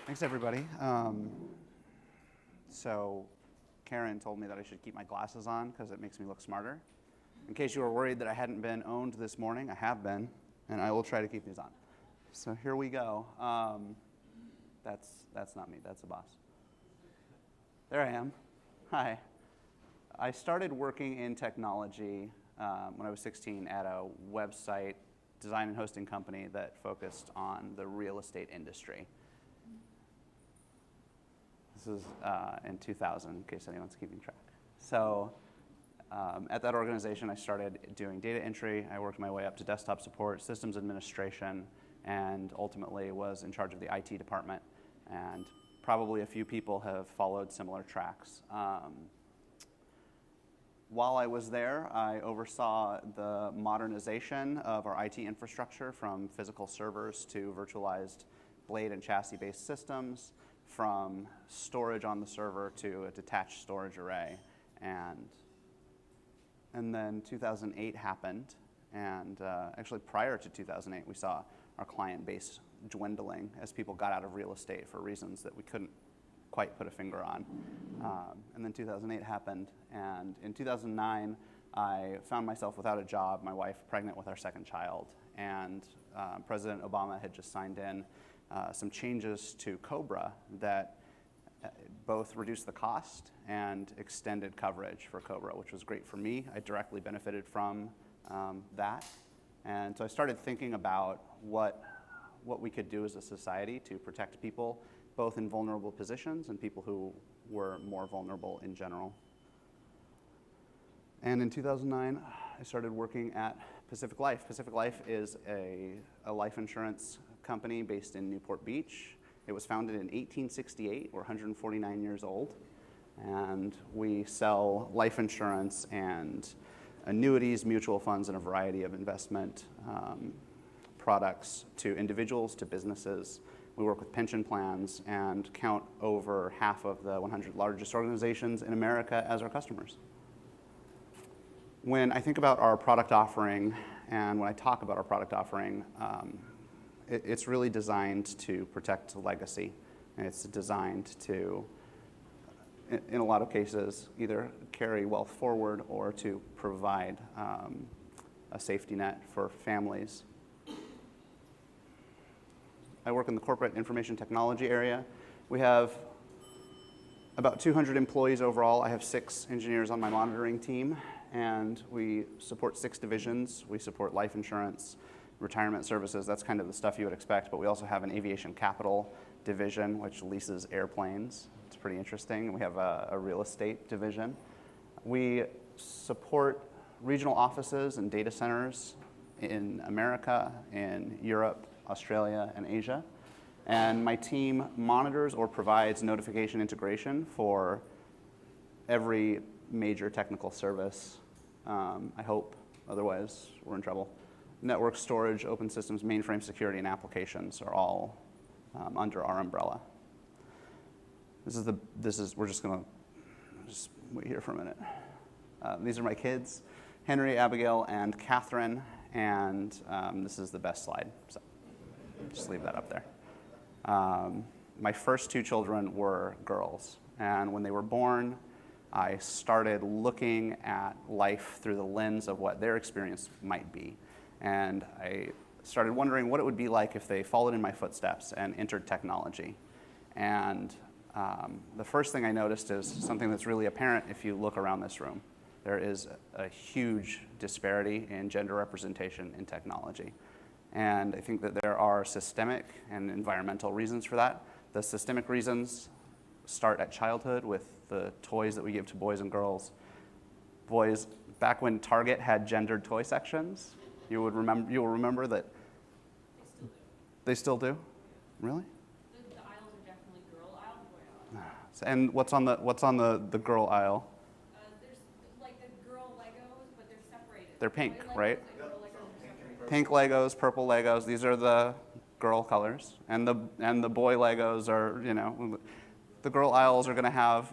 Thanks, everybody. So Karen told me that I should keep my glasses on because it makes me look smarter. In case you were worried that I hadn't been owned this morning, I have been, and I will try to keep these on. So here we go. That's not me, that's the boss. There I am. Hi. I started working in technology when I was 16 at a website design and hosting company that focused on the real estate industry. This is in 2000, in case anyone's keeping track. So at that organization, I started doing data entry. I worked my way up to desktop support, systems administration, and ultimately was in charge of the IT department. And probably a few people have followed similar tracks. While I was there, I oversaw the modernization of our IT infrastructure from physical servers to virtualized blade and chassis-based systems, from storage on the server to a detached storage array. And then 2008 happened, and actually prior to 2008, we saw our client base dwindling as people got out of real estate for reasons that we couldn't quite put a finger on. And then 2008 happened, and in 2009, I found myself without a job, my wife pregnant with our second child, and President Obama had just signed in some changes to COBRA that both reduced the cost and extended coverage for COBRA, which was great for me. I directly benefited from that. And so I started thinking about what we could do as a society to protect people, both in vulnerable positions and people who were more vulnerable in general. And in 2009, I started working at Pacific Life. Pacific Life is a life insurance company based in Newport Beach. It was founded in 1868. We're 149 years old. And we sell life insurance and annuities, mutual funds, and a variety of investment products to individuals, to businesses. We work with pension plans and count over half of the 100 largest organizations in America as our customers. When I think about our product offering and when I talk about our product offering, it's really designed to protect legacy. And it's designed to, in a lot of cases, either carry wealth forward or to provide a safety net for families. I work in the corporate information technology area. We have about 200 employees overall. I have 6 engineers on my monitoring team, and we support 6 divisions. We support life insurance, retirement services. That's kind of the stuff you would expect, but we also have an aviation capital division, which leases airplanes. It's pretty interesting. We have a real estate division. We support regional offices and data centers in America, in Europe, Australia, and Asia. And my team monitors or provides notification integration for every major technical service. I hope, otherwise we're in trouble. Network storage, open systems, mainframe security, and applications are all under our umbrella. We're just gonna wait here for a minute. These are my kids, Henry, Abigail, and Catherine, and this is the best slide, so just leave that up there. My first 2 children were girls, and when they were born, I started looking at life through the lens of what their experience might be. And I started wondering what it would be like if they followed in my footsteps and entered technology. And the first thing I noticed is something that's really apparent if you look around this room. There is a huge disparity in gender representation in technology. And I think that there are systemic and environmental reasons for that. The systemic reasons start at childhood with the toys that we give to boys and girls. Boys, back when Target had gendered toy sections, you'll remember that they still do? Really? The aisles are definitely girl aisle, boy aisle. And what's on the girl aisle? There's like the girl Legos, but they're separated. They're pink, Boy Legos right? and girl Legos are separated. Pink Legos, purple Legos, these are the girl colors. And the boy Legos are, the girl aisles are going to have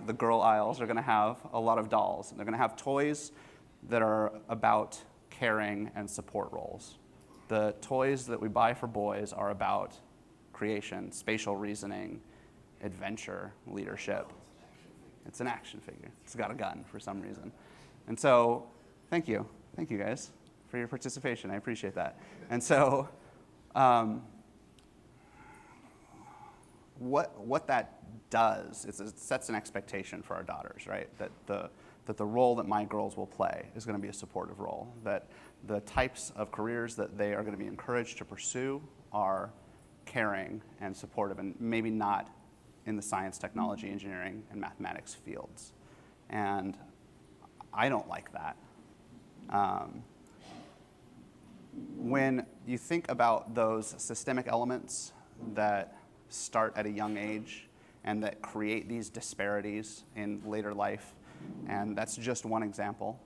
a lot of dolls. They're going to have toys that are about caring and support roles. The toys that we buy for boys are about creation, spatial reasoning, adventure leadership. It's an action figure. It's got a gun for some reason. And so, thank you. Thank you guys for your participation. I appreciate that. And so, what that does is it sets an expectation for our daughters, right? That the role that my girls will play is going to be a supportive role. That the types of careers that they are going to be encouraged to pursue are caring and supportive, and maybe not in the science, technology, engineering, and mathematics fields. And I don't like that. When you think about those systemic elements that start at a young age and that create these disparities in later life, and that's just one example.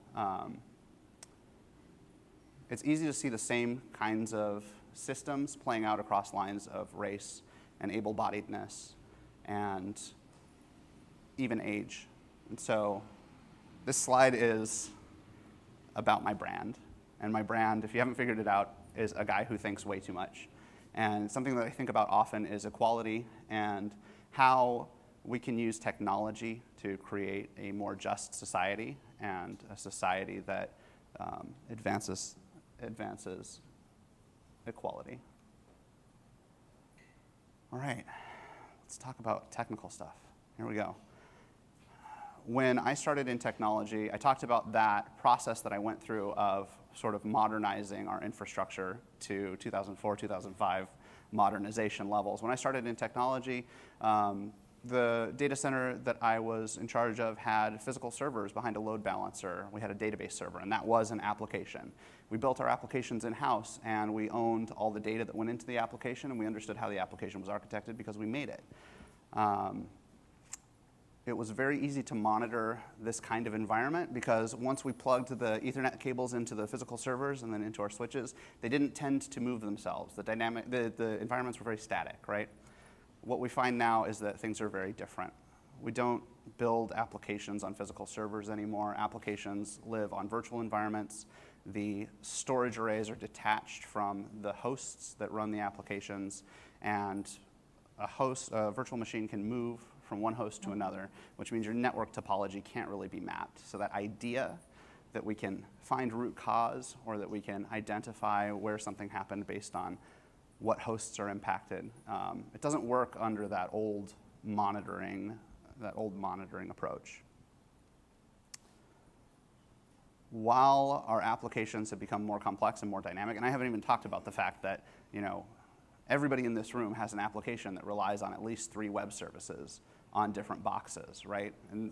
It's easy to see the same kinds of systems playing out across lines of race and able-bodiedness and even age. And so this slide is about my brand. And my brand, if you haven't figured it out, is a guy who thinks way too much. And something that I think about often is equality and how we can use technology to create a more just society and a society that advances equality. All right, let's talk about technical stuff. Here we go. When I started in technology, I talked about that process that I went through of sort of modernizing our infrastructure to 2004, 2005 modernization levels. When I started in technology, the data center that I was in charge of had physical servers behind a load balancer. We had a database server, and that was an application. We built our applications in-house, and we owned all the data that went into the application, and we understood how the application was architected because we made it. It was very easy to monitor this kind of environment because once we plugged the Ethernet cables into the physical servers and then into our switches, they didn't tend to move themselves. The environments were very static, right? What we find now is that things are very different. We don't build applications on physical servers anymore. Applications live on virtual environments. The storage arrays are detached from the hosts that run the applications, and a virtual machine can move from one host to another, which means your network topology can't really be mapped. So that idea that we can find root cause or that we can identify where something happened based on what hosts are impacted, it doesn't work under that old monitoring approach. While our applications have become more complex and more dynamic, and I haven't even talked about the fact that, everybody in this room has an application that relies on at least 3 web services on different boxes, right? And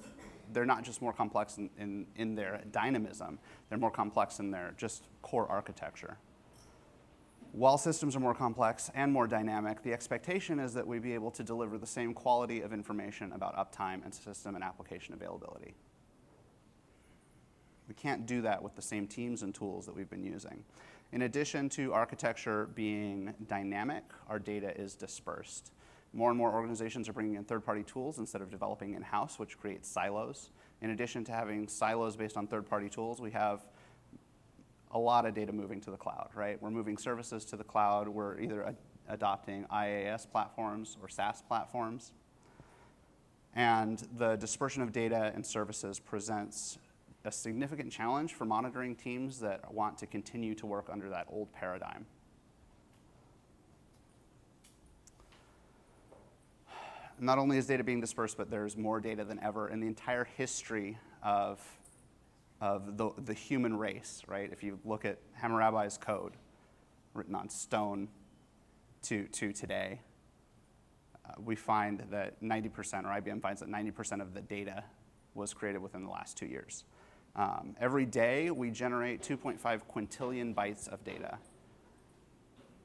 they're not just more complex in their dynamism, they're more complex in their just core architecture. While systems are more complex and more dynamic, the expectation is that we be able to deliver the same quality of information about uptime and system and application availability. We can't do that with the same teams and tools that we've been using. In addition to architecture being dynamic, our data is dispersed. More and more organizations are bringing in third-party tools instead of developing in-house, which creates silos. In addition to having silos based on third-party tools, we have a lot of data moving to the cloud, right? We're moving services to the cloud. We're either adopting IaaS platforms or SaaS platforms. And the dispersion of data and services presents a significant challenge for monitoring teams that want to continue to work under that old paradigm. Not only is data being dispersed, but there's more data than ever in the entire history of the human race, right? If you look at Hammurabi's code, written on stone to today, we find that 90%, or IBM finds that 90% of the data was created within the last 2 years. Every day, we generate 2.5 quintillion bytes of data.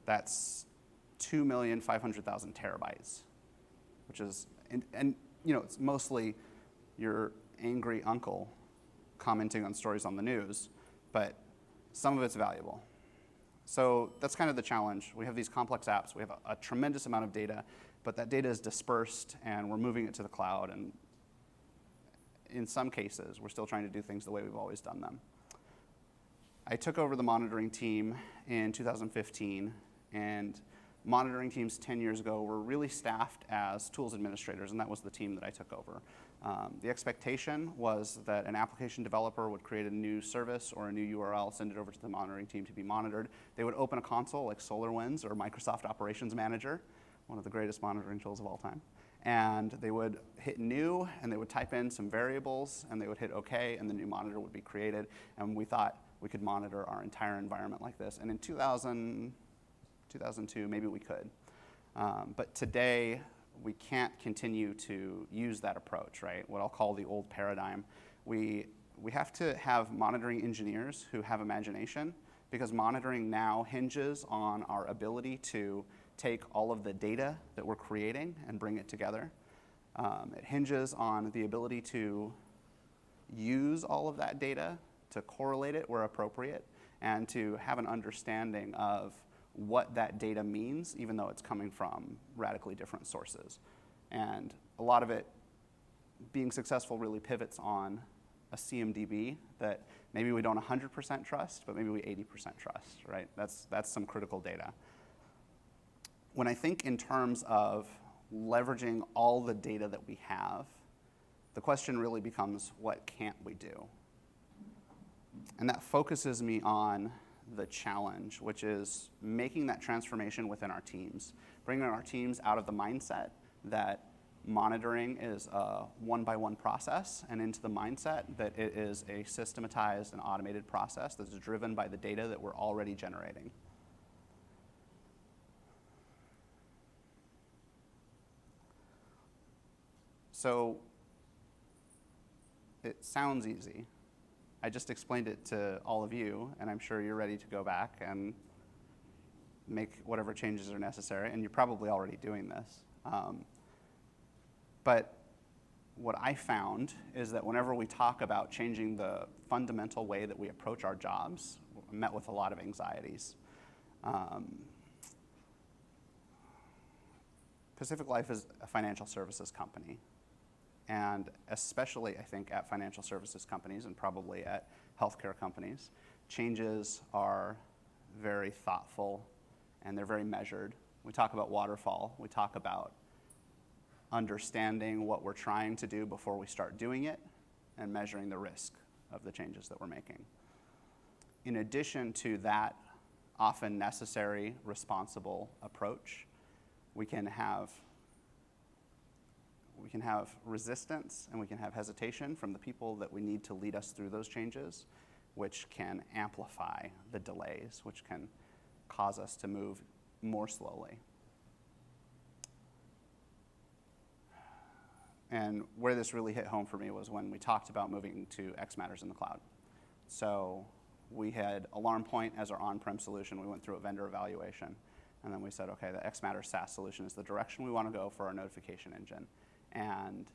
That's 2,500,000 terabytes, which is, and it's mostly your angry uncle commenting on stories on the news, but some of it's valuable. So that's kind of the challenge. We have these complex apps. We have a tremendous amount of data, but that data is dispersed, and we're moving it to the cloud, and in some cases, we're still trying to do things the way we've always done them. I took over the monitoring team in 2015, and monitoring teams 10 years ago were really staffed as tools administrators, and that was the team that I took over. The expectation was that an application developer would create a new service or a new URL, send it over to the monitoring team to be monitored. They would open a console like SolarWinds or Microsoft Operations Manager, one of the greatest monitoring tools of all time. And they would hit new, and they would type in some variables, and they would hit OK, and the new monitor would be created. And we thought we could monitor our entire environment like this. And in 2002, maybe we could. But today, we can't continue to use that approach, right? What I'll call the old paradigm. We have to have monitoring engineers who have imagination, because monitoring now hinges on our ability to take all of the data that we're creating and bring it together. It hinges on the ability to use all of that data, to correlate it where appropriate, and to have an understanding of what that data means, even though it's coming from radically different sources. And a lot of it, being successful, really pivots on a CMDB that maybe we don't 100% trust, but maybe we 80% trust, right? That's some critical data. When I think in terms of leveraging all the data that we have, the question really becomes, what can't we do? And that focuses me on the challenge, which is making that transformation within our teams, bringing our teams out of the mindset that monitoring is a one-by-one process and into the mindset that it is a systematized and automated process that's driven by the data that we're already generating. So it sounds easy. I just explained it to all of you, and I'm sure you're ready to go back and make whatever changes are necessary, and you're probably already doing this. But what I found is that whenever we talk about changing the fundamental way that we approach our jobs, I'm met with a lot of anxieties. Pacific Life is a financial services company. And especially, I think, at financial services companies and probably at healthcare companies, changes are very thoughtful and they're very measured. We talk about waterfall. We talk about understanding what we're trying to do before we start doing it and measuring the risk of the changes that we're making. In addition to that often necessary, responsible approach, we can have resistance and we can have hesitation from the people that we need to lead us through those changes, which can amplify the delays, which can cause us to move more slowly. And where this really hit home for me was when we talked about moving to X Matters in the cloud. So we had Alarm Point as our on-prem solution. We went through a vendor evaluation. And then we said, okay, the X Matters SaaS solution is the direction we want to go for our notification engine. And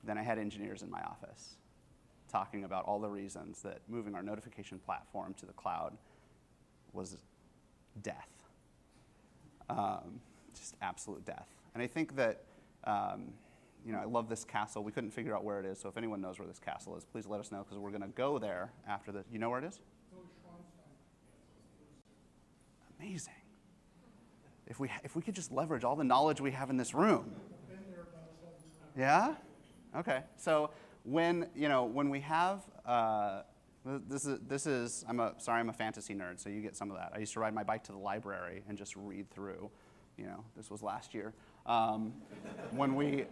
then I had engineers in my office talking about all the reasons that moving our notification platform to the cloud was death. Just absolute death. And I think that, I love this castle. We couldn't figure out where it is, so if anyone knows where this castle is, please let us know, because we're going to go there after the, you know where it is? Amazing. If we could just leverage all the knowledge we have in this room. Yeah? Okay. So when we have, I'm a fantasy nerd, so you get some of that. I used to ride my bike to the library and just read through, this was last year. When we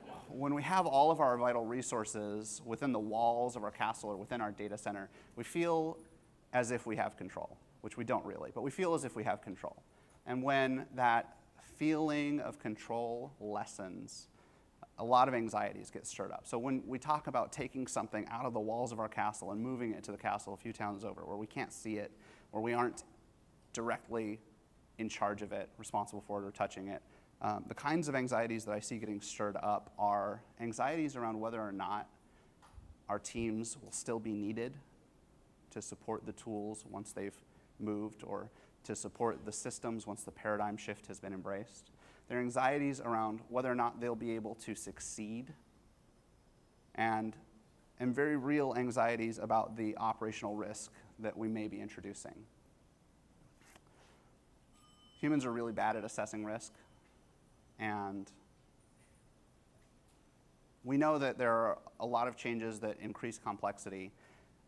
have all of our vital resources within the walls of our castle or within our data center, we feel as if we have control, which we don't really, but we feel as if we have control. And when that feeling of control lessens, a lot of anxieties get stirred up. So when we talk about taking something out of the walls of our castle and moving it to the castle a few towns over, where we can't see it, where we aren't directly in charge of it, responsible for it, or touching it, the kinds of anxieties that I see getting stirred up are anxieties around whether or not our teams will still be needed to support the tools once they've moved, or to support the systems once the paradigm shift has been embraced. There are anxieties around whether or not they'll be able to succeed, and very real anxieties about the operational risk that we may be introducing. Humans are really bad at assessing risk, and we know that there are a lot of changes that increase complexity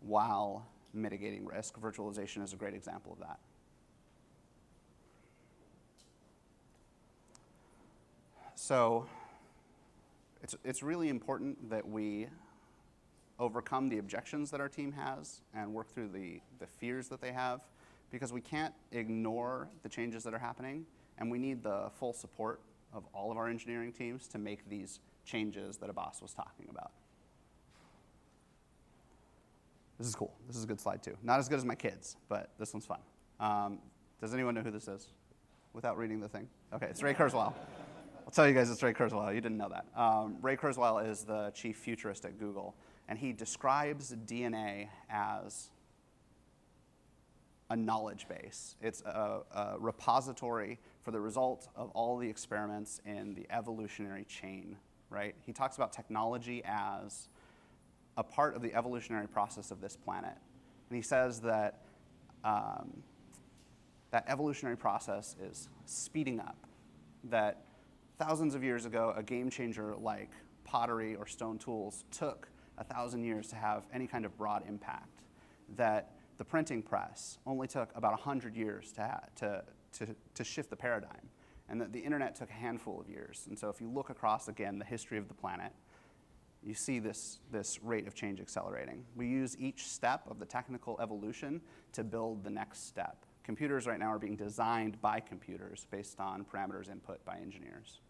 while mitigating risk. Virtualization is a great example of that. So it's really important that we overcome the objections that our team has and work through the fears that they have, because we can't ignore the changes that are happening, and we need the full support of all of our engineering teams to make these changes that Abbas was talking about. This is cool. This is a good slide too. Not as good as my kids, but this one's fun. Does anyone know who this is without reading the thing? Okay, it's Ray Kurzweil. I'll tell you guys it's Ray Kurzweil. You didn't know that. Ray Kurzweil is the chief futurist at Google, and he describes DNA as a knowledge base. It's a repository for the result of all the experiments in the evolutionary chain, right? He talks about technology as a part of the evolutionary process of this planet. And he says that that evolutionary process is speeding up, that thousands of years ago, a game changer like pottery or stone tools took 1,000 years to have any kind of broad impact, that the printing press only took about 100 years to shift the paradigm, and that the internet took a handful of years. And so if you look across, again, the history of the planet, you see this rate of change accelerating. We use each step of the technical evolution to build the next step. Computers right now are being designed by computers based on parameters input by engineers.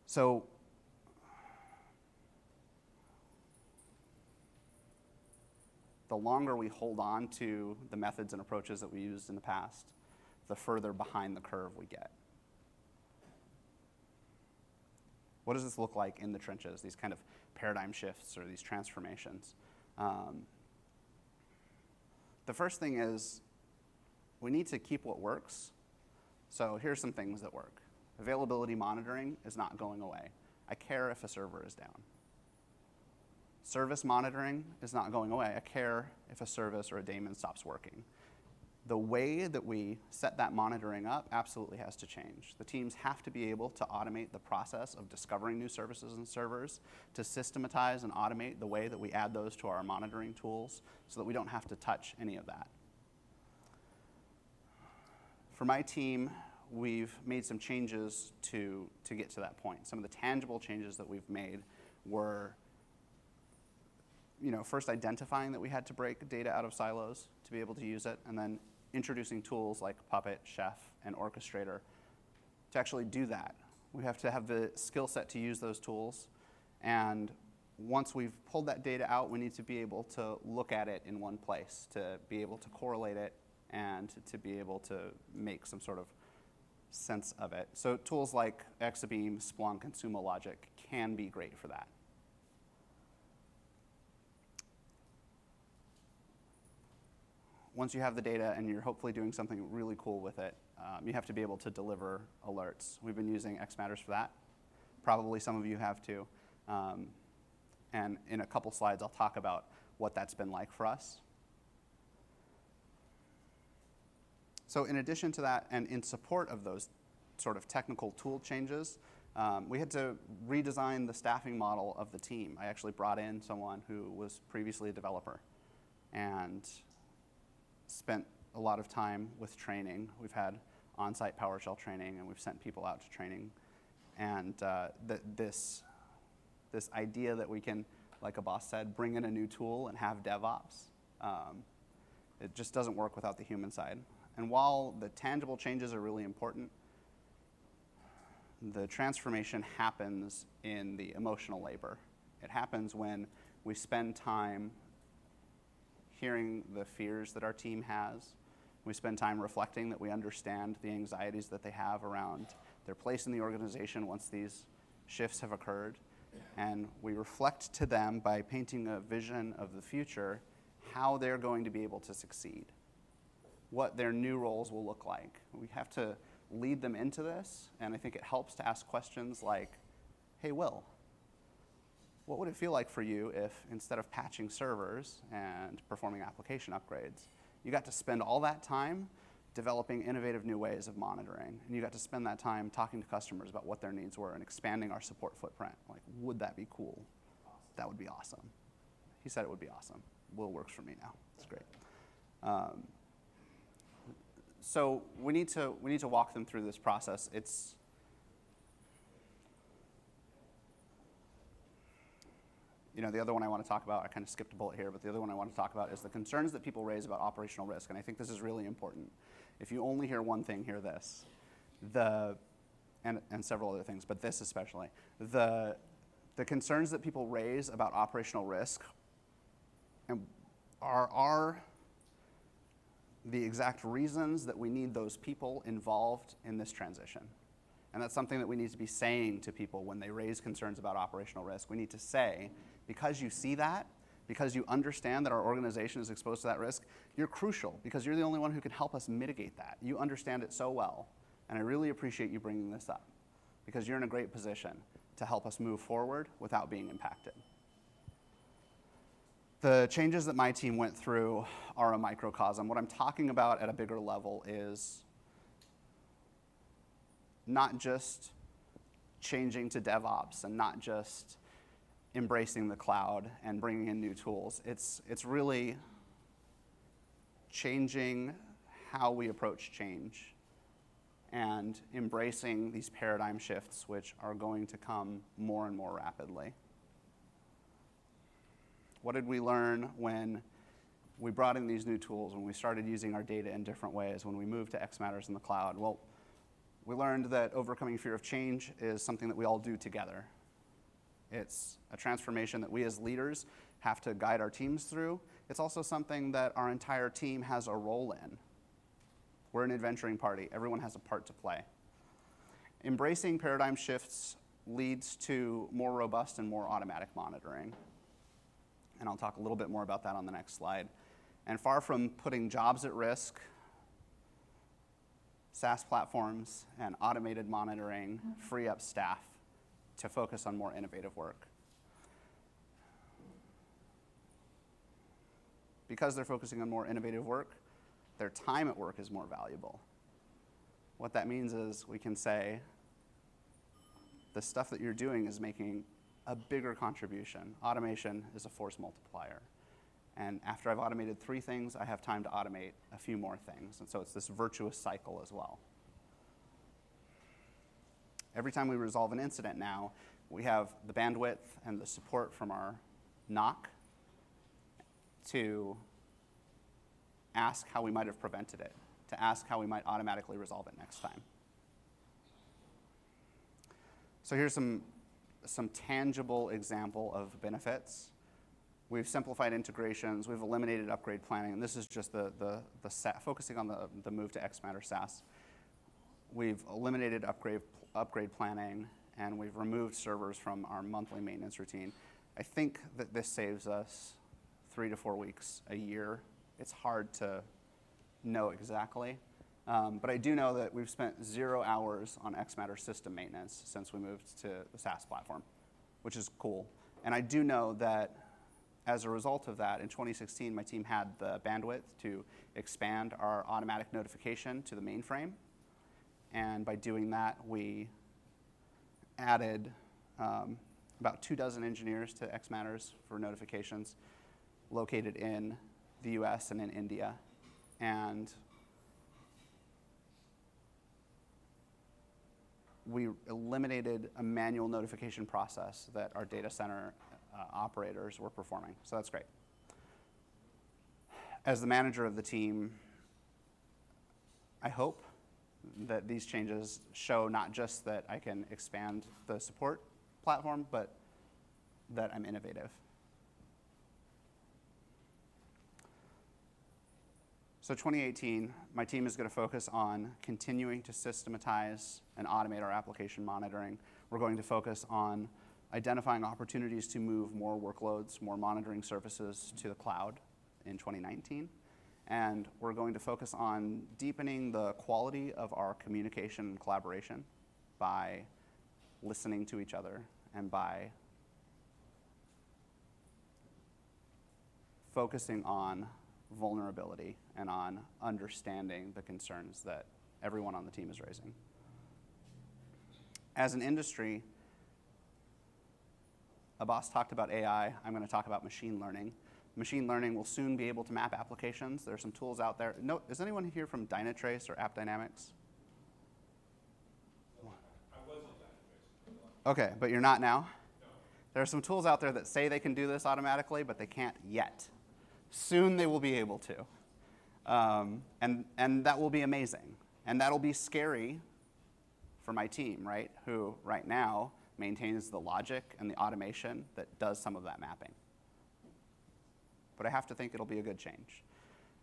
So the longer we hold on to the methods and approaches that we used in the past, the further behind the curve we get. What does this look like in the trenches, these kind of paradigm shifts or these transformations? The first thing is we need to keep what works. So here's some things that work. Availability monitoring is not going away. I care if a server is down. Service monitoring is not going away. I care if a service or a daemon stops working. The way that we set that monitoring up absolutely has to change. The teams have to be able to automate the process of discovering new services and servers, to systematize and automate the way that we add those to our monitoring tools so that we don't have to touch any of that. For my team, we've made some changes to get to that point. Some of the tangible changes that we've made were first identifying that we had to break data out of silos to be able to use it, and then introducing tools like Puppet, Chef, and Orchestrator to actually do that. We have to have the skill set to use those tools, and once we've pulled that data out, we need to be able to look at it in one place, to be able to correlate it, and to be able to make some sort of sense of it. So tools like Exabeam, Splunk, and Sumo Logic can be great for that. Once you have the data and you're hopefully doing something really cool with it, you have to be able to deliver alerts. We've been using XMatters for that. Probably some of you have too. And in a couple slides, I'll talk about what that's been like for us. So in addition to that, and in support of those sort of technical tool changes, we had to redesign the staffing model of the team. I actually brought in someone who was previously a developer and spent a lot of time with training. We've had on-site PowerShell training, and we've sent people out to training. And this idea that we can, like a boss said, bring in a new tool and have DevOps, it just doesn't work without the human side. And while the tangible changes are really important, the transformation happens in the emotional labor. It happens when we spend time hearing the fears that our team has. We spend time reflecting that we understand the anxieties that they have around their place in the organization once these shifts have occurred. And we reflect to them by painting a vision of the future, how they're going to be able to succeed, what their new roles will look like. We have to lead them into this, and I think it helps to ask questions like, hey, Will, what would it feel like for you if instead of patching servers and performing application upgrades, you got to spend all that time developing innovative new ways of monitoring. And you got to spend that time talking to customers about what their needs were and expanding our support footprint. Like, would that be cool? That would be awesome. He said it would be awesome. Will works for me now. It's great. So we need to walk them through this process. It's the other one I want to talk about, I kind of skipped a bullet here, but the other one I want to talk about is the concerns that people raise about operational risk, and I think this is really important. If you only hear one thing, hear this. And several other things, but this especially. The concerns that people raise about operational risk are the exact reasons that we need those people involved in this transition. And that's something that we need to be saying to people when they raise concerns about operational risk. We need to say, because you see that, because you understand that our organization is exposed to that risk, you're crucial because you're the only one who can help us mitigate that. You understand it so well, and I really appreciate you bringing this up because you're in a great position to help us move forward without being impacted. The changes that my team went through are a microcosm. What I'm talking about at a bigger level is not just changing to DevOps and not just embracing the cloud and bringing in new tools. It's really changing how we approach change and embracing these paradigm shifts which are going to come more and more rapidly. What did we learn when we brought in these new tools, when we started using our data in different ways, when we moved to X Matters in the cloud? Well, we learned that overcoming fear of change is something that we all do together. It's a transformation that we as leaders have to guide our teams through. It's also something that our entire team has a role in. We're an adventuring party. Everyone has a part to play. Embracing paradigm shifts leads to more robust and more automatic monitoring. And I'll talk a little bit more about that on the next slide. And far from putting jobs at risk, SaaS platforms and automated monitoring free up staff to focus on more innovative work. Because they're focusing on more innovative work, their time at work is more valuable. What that means is we can say, the stuff that you're doing is making a bigger contribution. Automation is a force multiplier. And after I've automated 3 things, I have time to automate a few more things. And so it's this virtuous cycle as well. Every time we resolve an incident now, we have the bandwidth and the support from our NOC to ask how we might have prevented it, to ask how we might automatically resolve it next time. So here's some tangible example of benefits. We've simplified integrations, we've eliminated upgrade planning, and this is just focusing on the move to X Matter SaaS. We've eliminated upgrade planning, and we've removed servers from our monthly maintenance routine. I think that this saves us 3 to 4 weeks a year. It's hard to know exactly, but I do know that we've spent 0 hours on X Matter system maintenance since we moved to the SaaS platform, which is cool. And I do know that as a result of that, in 2016, my team had the bandwidth to expand our automatic notification to the mainframe. And by doing that, we added about 24 engineers to X Matters for notifications located in the US and in India. And we eliminated a manual notification process that our data center operators were performing. So that's great. As the manager of the team, I hope that these changes show not just that I can expand the support platform, but that I'm innovative. So 2018, my team is going to focus on continuing to systematize and automate our application monitoring. We're going to focus on identifying opportunities to move more workloads, more monitoring services to the cloud in 2019. And we're going to focus on deepening the quality of our communication and collaboration by listening to each other and by focusing on vulnerability and on understanding the concerns that everyone on the team is raising. As an industry, Abbas talked about AI. I'm going to talk about machine learning. Machine learning will soon be able to map applications. There are some tools out there. No, is anyone here from Dynatrace or App Dynamics? I was on Dynatrace. Okay, but you're not now? No. There are some tools out there that say they can do this automatically, but they can't yet. Soon they will be able to. And that will be amazing. And that'll be scary for my team, right? Who right now maintains the logic and the automation that does some of that mapping. But I have to think it'll be a good change.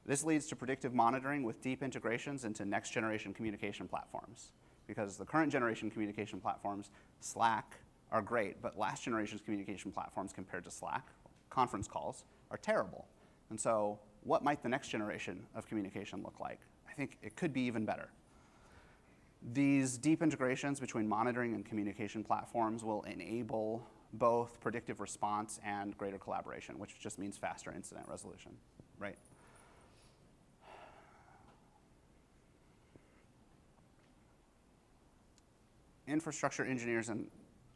This leads to predictive monitoring with deep integrations into next generation communication platforms. Because the current generation communication platforms, Slack, are great, but last generation's communication platforms compared to Slack, conference calls, are terrible. And so what might the next generation of communication look like? I think it could be even better. These deep integrations between monitoring and communication platforms will enable both predictive response and greater collaboration, which just means faster incident resolution, right? Infrastructure engineers and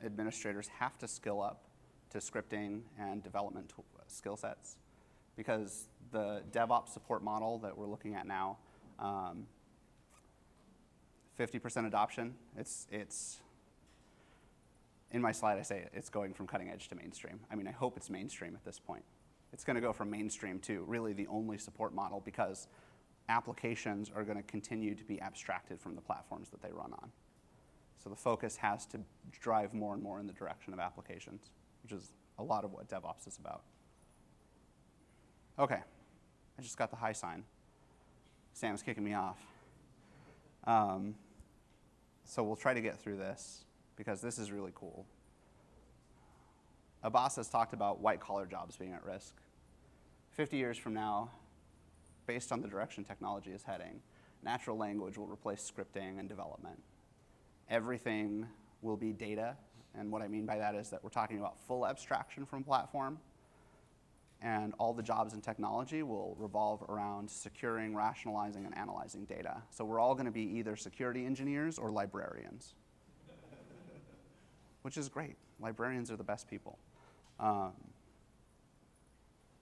administrators have to skill up to scripting and development skill sets because the DevOps support model that we're looking at now, 50% adoption, it's in my slide I say it's going from cutting edge to mainstream. I mean, I hope it's mainstream at this point. It's going to go from mainstream to really the only support model because applications are going to continue to be abstracted from the platforms that they run on. So the focus has to drive more and more in the direction of applications, which is a lot of what DevOps is about. Okay, I just got the high sign. Sam's kicking me off. So we'll try to get through this because this is really cool. Abbas has talked about white-collar jobs being at risk. 50 years from now, based on the direction technology is heading, natural language will replace scripting and development. Everything will be data, and what I mean by that is that we're talking about full abstraction from platform, and all the jobs in technology will revolve around securing, rationalizing, and analyzing data. So we're all going to be either security engineers or librarians, which is great. Librarians are the best people.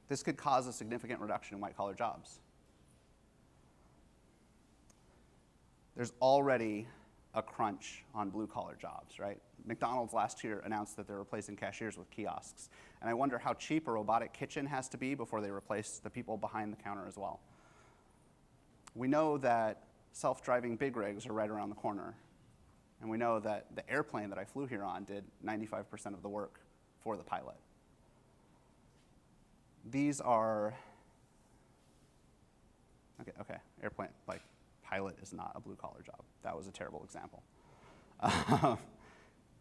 This could cause a significant reduction in white-collar jobs. There's already a crunch on blue-collar jobs, right? McDonald's last year announced that they're replacing cashiers with kiosks. And I wonder how cheap a robotic kitchen has to be before they replace the people behind the counter as well. We know that self-driving big rigs are right around the corner. And we know that the airplane that I flew here on did 95% of the work for the pilot. These are, okay, airplane, like pilot is not a blue-collar job. That was a terrible example.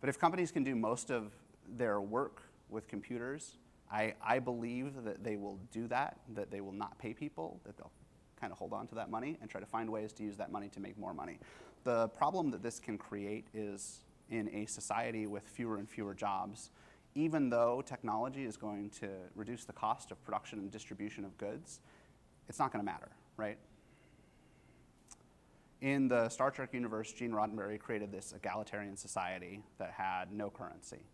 But if companies can do most of their work with computers, I believe that they will do that they will not pay people, that they'll kind of hold on to that money and try to find ways to use that money to make more money. The problem that this can create is in a society with fewer and fewer jobs, even though technology is going to reduce the cost of production and distribution of goods, it's not going to matter, right? In the Star Trek universe, Gene Roddenberry created this egalitarian society that had no currency.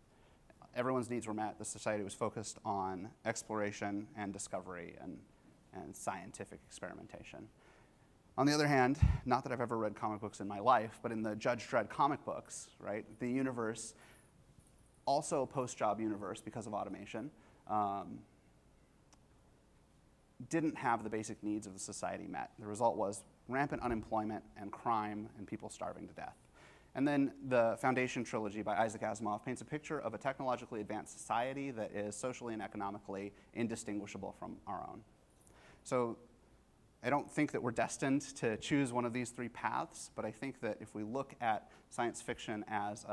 Everyone's needs were met. The society was focused on exploration and discovery and scientific experimentation. On the other hand, not that I've ever read comic books in my life, but in the Judge Dredd comic books, right, the universe, also a post-job universe because of automation, didn't have the basic needs of the society met. The result was rampant unemployment and crime and people starving to death. And then the Foundation trilogy by Isaac Asimov paints a picture of a technologically advanced society that is socially and economically indistinguishable from our own. So I don't think that we're destined to choose one of these three paths, but I think that if we look at science fiction as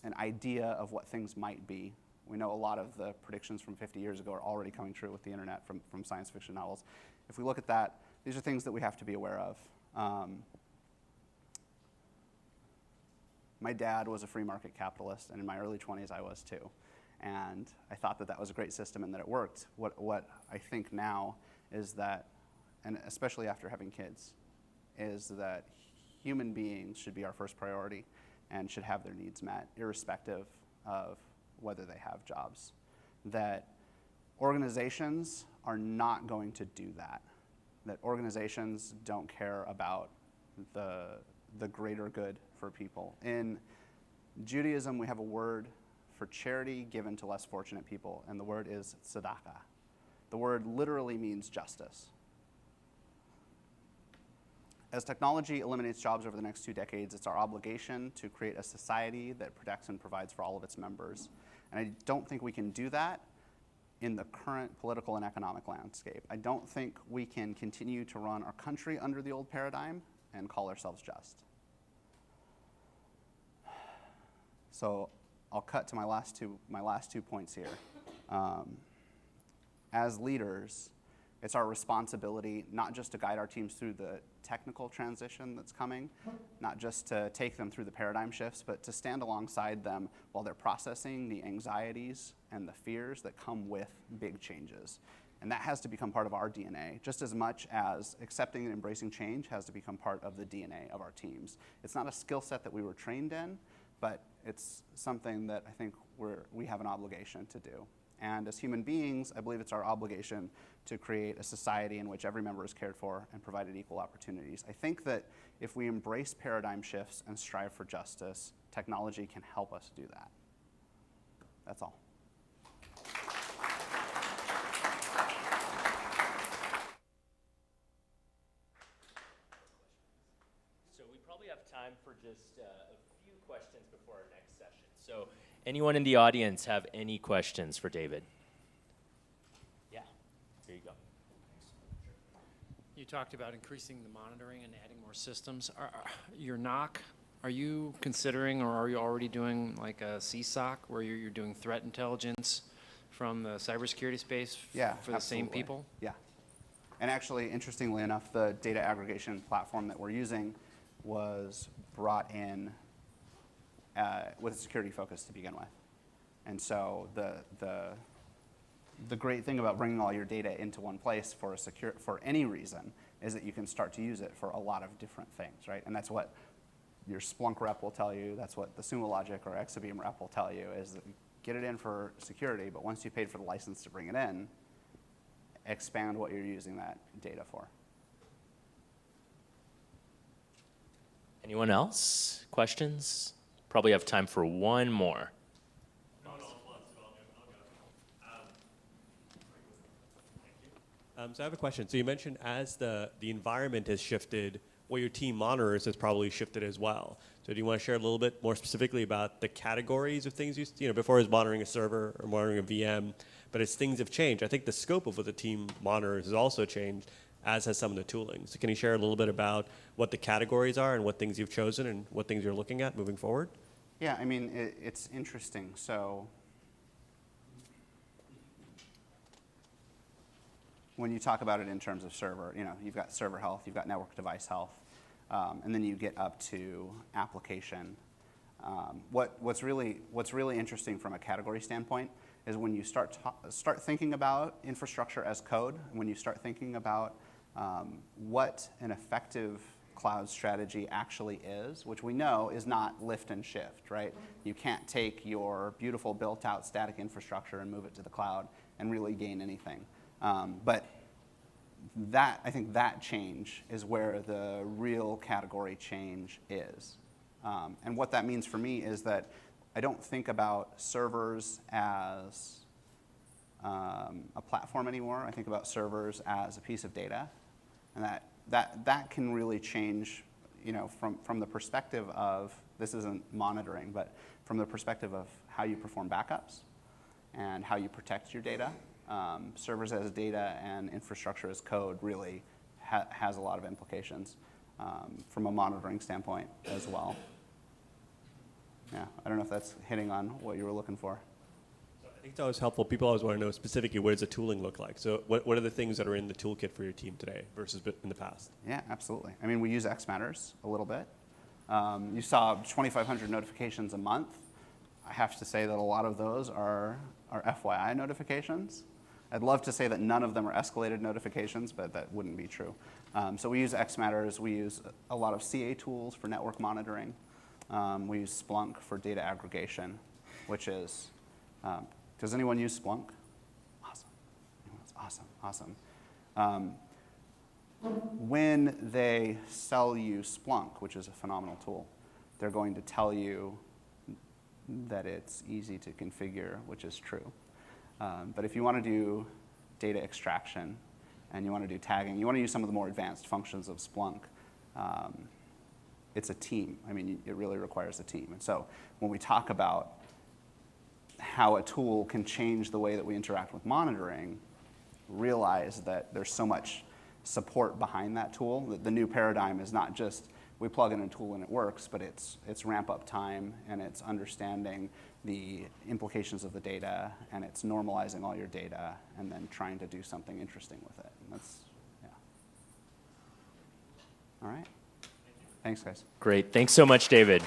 an idea of what things might be, we know a lot of the predictions from 50 years ago are already coming true with the internet from science fiction novels. If we look at that, these are things that we have to be aware of. My dad was a free market capitalist, and in my early 20s I was too. And I thought that that was a great system and that it worked. What I think now is that, and especially after having kids, is that human beings should be our first priority and should have their needs met, irrespective of whether they have jobs. That organizations are not going to do that. That organizations don't care about the greater good for people. In Judaism, we have a word for charity given to less fortunate people, and the word is tzedakah. The word literally means justice. As technology eliminates jobs over the next 2 decades, it's our obligation to create a society that protects and provides for all of its members. And I don't think we can do that in the current political and economic landscape. I don't think we can continue to run our country under the old paradigm and call ourselves just. So I'll cut to my last two points here. As leaders, it's our responsibility not just to guide our teams through the technical transition that's coming, not just to take them through the paradigm shifts, but to stand alongside them while they're processing the anxieties and the fears that come with big changes. And that has to become part of our DNA, just as much as accepting and embracing change has to become part of the DNA of our teams. It's not a skill set that we were trained in, but it's something that I think we have an obligation to do. And as human beings, I believe it's our obligation to create a society in which every member is cared for and provided equal opportunities. I think that if we embrace paradigm shifts and strive for justice, technology can help us do that. That's all. So we probably have time for just a few questions before our next session. So anyone in the audience have any questions for David? Yeah, here you go. You talked about increasing the monitoring and adding more systems. Your NOC, are you considering or are you already doing like a CSOC where you're doing threat intelligence from the cybersecurity space for the same people? Yeah. And actually, interestingly enough, the data aggregation platform that we're using was brought in with a security focus to begin with. And so the great thing about bringing all your data into one place for any reason is that you can start to use it for a lot of different things, right? And that's what your Splunk rep will tell you. That's what the Sumo Logic or Exabeam rep will tell you, is that get it in for security, but once you paid for the license to bring it in, expand what you're using that data for. Anyone else? Questions? Probably have time for one more. So I have a question. So you mentioned as the environment has shifted, what your team monitors has probably shifted as well. So do you want to share a little bit more specifically about the categories of things before it was monitoring a server or monitoring a VM, but as things have changed, I think the scope of what the team monitors has also changed, as has some of the tooling. So can you share a little bit about what the categories are and what things you've chosen and what things you're looking at moving forward? Yeah, I mean, it's interesting. So when you talk about it in terms of server, you've got server health, you've got network device health, and then you get up to application. What's really interesting from a category standpoint is when you start thinking about infrastructure as code, when you start thinking about what an effective cloud strategy actually is, which we know is not lift and shift, right? You can't take your beautiful built-out static infrastructure and move it to the cloud and really gain anything. But I think that change is where the real category change is. And what that means for me is that I don't think about servers as a platform anymore. I think about servers as a piece of data, and that can really change, from the perspective of, this isn't monitoring, but from the perspective of how you perform backups and how you protect your data. Servers as data and infrastructure as code really has a lot of implications from a monitoring standpoint as well. Yeah, I don't know if that's hitting on what you were looking for. I think it's always helpful. People always want to know specifically what does the tooling look like. So what are the things that are in the toolkit for your team today versus in the past? Yeah, absolutely. I mean, we use X Matters a little bit. You saw 2,500 notifications a month. I have to say that a lot of those are FYI notifications. I'd love to say that none of them are escalated notifications, but that wouldn't be true. So we use XMatters. We use a lot of CA tools for network monitoring. We use Splunk for data aggregation, which is, does anyone use Splunk? Awesome, awesome. When they sell you Splunk, which is a phenomenal tool, they're going to tell you that it's easy to configure, which is true. But if you want to do data extraction and you want to do tagging, you want to use some of the more advanced functions of Splunk, it's a team. I mean, it really requires a team. And so when we talk about how a tool can change the way that we interact with monitoring, realize that there's so much support behind that tool. The new paradigm is not just we plug in a tool and it works, but it's ramp up time, and it's understanding the implications of the data, and it's normalizing all your data and then trying to do something interesting with it. And that's, yeah. All right. Thanks, guys. Great. Thanks so much, David.